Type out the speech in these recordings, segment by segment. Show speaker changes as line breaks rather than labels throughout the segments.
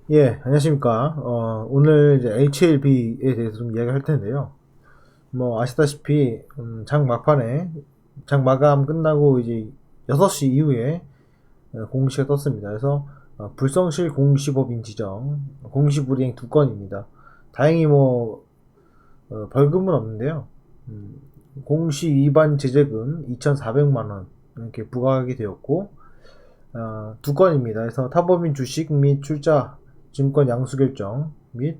예, 안녕하십니까. 오늘 이제 HLB에 대해서 좀 이야기할 텐데요. 뭐, 아시다시피, 장 막판에, 장 마감 끝나고 이제 6시 이후에 공시가 떴습니다. 그래서, 불성실 공시법인 지정, 공시불이행 2건입니다. 다행히 뭐, 벌금은 없는데요. 음, 공시 위반 제재금 2,400만원 이렇게 부과하게 되었고, 2건입니다. 그래서 타법인 주식 및 출자 증권 양수 결정 및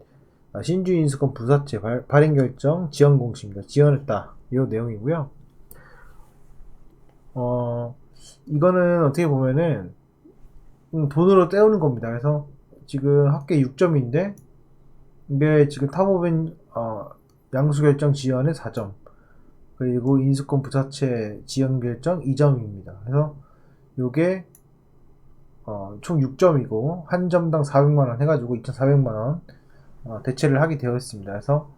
신주인 인수권 부사채 발행 결정 지연 공시입니다. 지연했다. 이 내용이고요. 어, 이거는 어떻게 보면은 돈으로 때우는 겁니다. 그래서 지금 합계 6점인데 이게 지금 타법인 양수 결정 지연에 4점 그리고 인수권 부사채 지연 결정 2점입니다. 그래서 요게 총 6점이고 한 점당 400만원 해가지고 2,400만원 대체를 하게 되어 있습니다. 그래서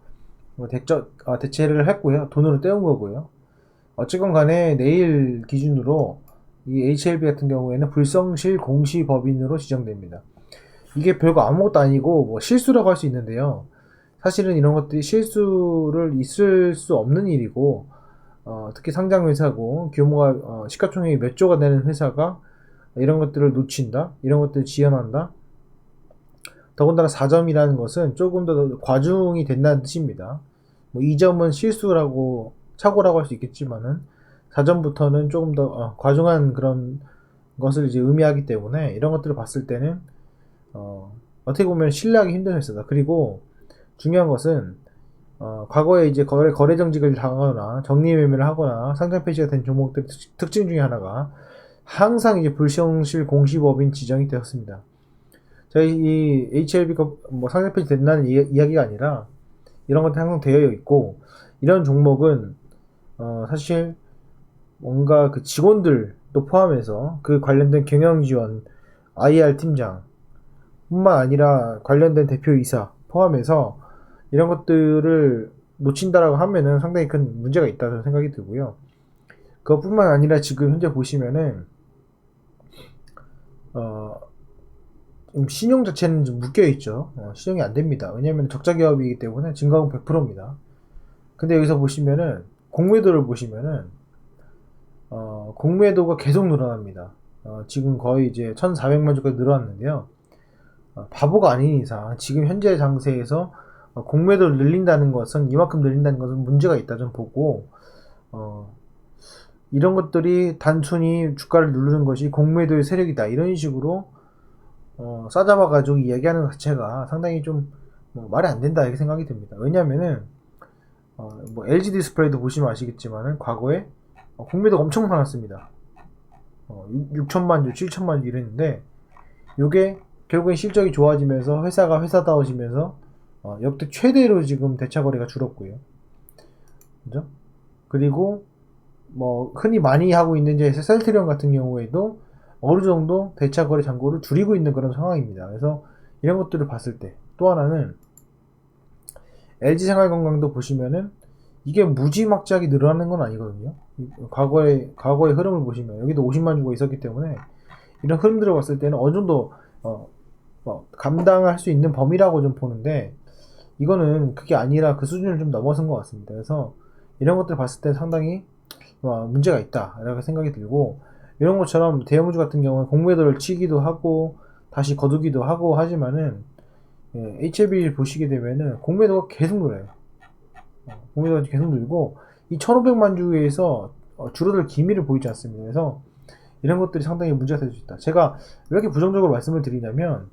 대체를 했고요. 돈으로 떼운 거고요. 어쨌건 간에 내일 기준으로 이 HLB 같은 경우에는 불성실 공시법인으로 지정됩니다. 이게 별거 아무것도 아니고 뭐 실수라고 할 수 있는데요. 사실은 이런 것들이 실수를 있을 수 없는 일이고 특히 상장 회사고 규모가 시가총액이 몇 조가 되는 회사가 이런 것들을 놓친다, 이런 것들을 지연한다. 더군다나 4점이라는 것은 조금 더 과중이 된다는 뜻입니다. 뭐 2점은 실수라고 착오라고 할 수 있겠지만은 4점부터는 조금 더 과중한 그런 것을 이제 의미하기 때문에 이런 것들을 봤을 때는 어떻게 보면 신뢰하기 힘든 회사다. 그리고 중요한 것은 과거에 이제 거래 정직을 당하거나 정리매매를 하거나 상장 폐지가 된 종목들의 특징 중에 하나가 항상 이제 불성실 공시법인 지정이 되었습니다. 저희 이 HLB가 뭐 상장 폐지 된다는 이야기가 아니라 이런 것도 항상 되어 있고 이런 종목은 사실 뭔가 그 직원들도 포함해서 그 관련된 경영 지원, IR 팀장 뿐만 아니라 관련된 대표이사 포함해서 이런 것들을 놓친다라고 하면은 상당히 큰 문제가 있다는 생각이 들고요. 그것뿐만 아니라 지금 현재 보시면은 어, 신용 자체는 좀 묶여 있죠. 신용이 안 됩니다. 왜냐하면 적자 기업이기 때문에 증가금 100%입니다. 근데 여기서 보시면은 공매도를 보시면은 공매도가 계속 늘어납니다. 지금 거의 이제 1,400만 주까지 늘어났는데요. 바보가 아닌 이상 지금 현재 장세에서 공매도를 늘린다는 것은 이만큼 늘린다는 것은 문제가 있다 좀 보고 어, 이런 것들이 단순히 주가를 누르는 것이 공매도의 세력이다 이런 식으로 싸잡아가지고 이야기하는 것 자체가 상당히 좀뭐 말이 안 된다 이렇게 생각이 듭니다. 왜냐면은 뭐 LG 디스플레이도 보시면 아시겠지만은 과거에 공매도가 엄청 많았습니다. 6천만 주, 7천만 주 이랬는데 요게 결국엔 실적이 좋아지면서 회사가 회사다워지면서 역대 최대로 지금 대차 거래가 줄었고요. 그죠? 그리고 뭐 흔히 많이 하고 있는 이제 셀트리온 같은 경우에도 어느 정도 대차 거래 잔고를 줄이고 있는 그런 상황입니다. 그래서 이런 것들을 봤을 때 또 하나는 LG생활건강도 보시면은 이게 무지막지하게 늘어나는 건 아니거든요. 과거의 흐름을 보시면 여기도 50만 주가 있었기 때문에 이런 흐름들을 봤을 때는 어느 정도 감당할 수 있는 범위라고 좀 보는데 이거는 그게 아니라 그 수준을 좀 넘어선 것 같습니다. 그래서 이런 것들 봤을 때 상당히 문제가 있다 이렇게 생각이 들고 이런 것처럼 대형주 같은 경우는 공매도를 치기도 하고 다시 거두기도 하고 하지만은 HLB를 보시게 되면은 공매도가 계속 늘어요. 공매도가 계속 늘고 이 1,500만 주에서 줄어들 기미를 보이지 않습니다. 그래서 이런 것들이 상당히 문제가 될 수 있다. 제가 왜 이렇게 부정적으로 말씀을 드리냐면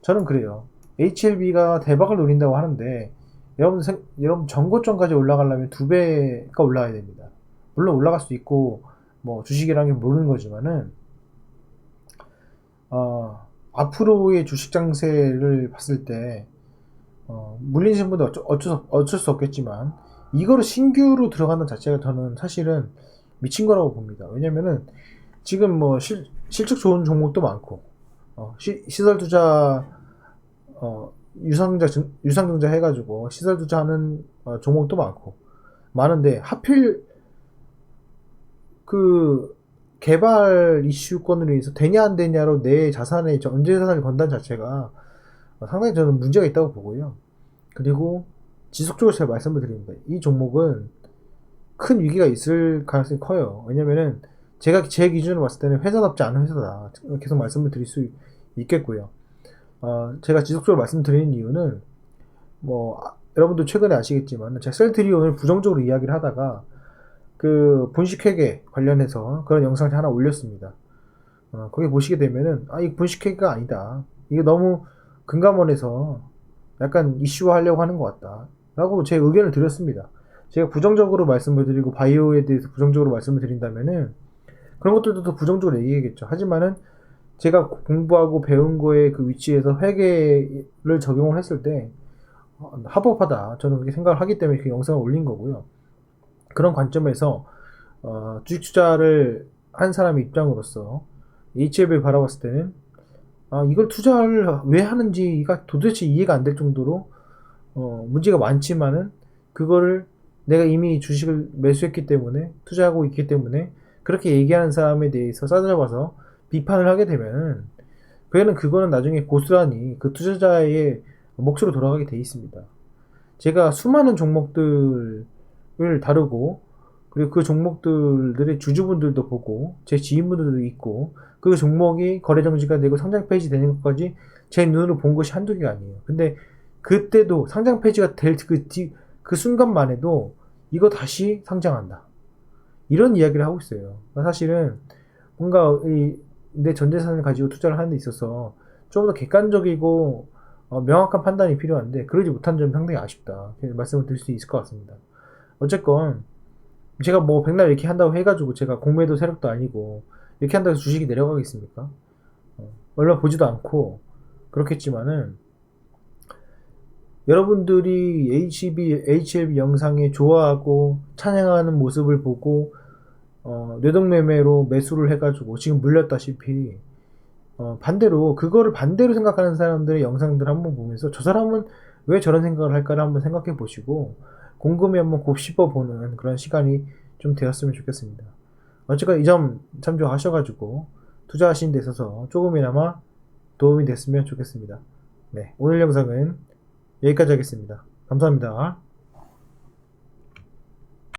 저는 그래요. HLB가 대박을 노린다고 하는데 여러분 전고점까지 올라가려면 2배가 올라가야 됩니다. 물론 올라갈 수 있고 뭐 주식이라는 게 모르는 거지만은 앞으로의 주식 장세를 봤을 때 물리신 분들 어쩔 수 없겠지만 이거를 신규로 들어가는 자체가 저는 사실은 미친 거라고 봅니다. 왜냐면은 지금 뭐 실적 좋은 종목도 많고 시설 투자 유상증자 해가지고 시설 투자하는 종목도 많은데 하필 그 개발 이슈권으로 인해서 되냐 안 되냐로 내 자산에 전재 자산을 건다는 자체가 상당히 저는 문제가 있다고 보고요. 그리고 지속적으로 제가 말씀을 드립니다. 이 종목은 큰 위기가 있을 가능성이 커요. 왜냐면은 제가 제 기준으로 봤을 때는 회사답지 않은 회사다. 계속 말씀을 드릴 수 있겠고요. 제가 지속적으로 말씀드리는 이유는 여러분도 최근에 아시겠지만 제가 셀트리온을 부정적으로 이야기를 하다가 그 분식회계 관련해서 그런 영상을 하나 올렸습니다. 거기 보시게 되면은 이 분식회계가 아니다. 이게 너무 금감원에서 약간 이슈화하려고 하는 것 같다. 라고 제 의견을 드렸습니다. 제가 부정적으로 말씀을 드리고 바이오에 대해서 부정적으로 말씀을 드린다면은 그런 것들도 더 부정적으로 얘기하겠죠. 하지만은 제가 공부하고 배운 거에 그 위치에서 회계를 적용을 했을 때 합법하다. 저는 그렇게 생각을 하기 때문에 그 영상을 올린 거고요. 그런 관점에서 주식 투자를 한 사람의 입장으로서 HL을 바라봤을 때는 이걸 투자를 왜 하는지가 도대체 이해가 안 될 정도로 문제가 많지만은 그거를 내가 이미 주식을 매수했기 때문에 투자하고 있기 때문에 그렇게 얘기하는 사람에 대해서 싸들어봐서 비판을 하게 되면은 그거는 나중에 고스란히 그 투자자의 몫으로 돌아가게 돼 있습니다. 제가 수많은 종목들을 다루고 그리고 그 종목들의 주주분들도 보고 제 지인분들도 있고 그 종목이 거래 정지가 되고 상장 폐지 되는 것까지 제 눈으로 본 것이 한두 개가 아니에요. 근데 그때도 상장 폐지가 될 그 순간만 해도 이거 다시 상장한다. 이런 이야기를 하고 있어요. 사실은 뭔가 내 전재산을 가지고 투자를 하는 데 있어서 좀 더 객관적이고 명확한 판단이 필요한데 그러지 못한 점이 상당히 아쉽다. 말씀을 드릴 수 있을 것 같습니다. 어쨌건 제가 백날 이렇게 한다고 해가지고 제가 공매도 세력도 아니고 이렇게 한다고 해서 주식이 내려가겠습니까? 얼마 보지도 않고 그렇겠지만은 여러분들이 HLB 영상에 좋아하고 찬양하는 모습을 보고 뇌동매매로 매수를 해가지고 지금 물렸다시피 반대로 그거를 반대로 생각하는 사람들의 영상들을 한번 보면서 저 사람은 왜 저런 생각을 할까를 한번 생각해 보시고 곰곰이 한번 곱씹어 보는 그런 시간이 좀 되었으면 좋겠습니다. 어쨌건 이 점 참조하셔가지고 투자하시는 데 있어서 조금이나마 도움이 됐으면 좋겠습니다. 네, 오늘 영상은 여기까지 하겠습니다. 감사합니다.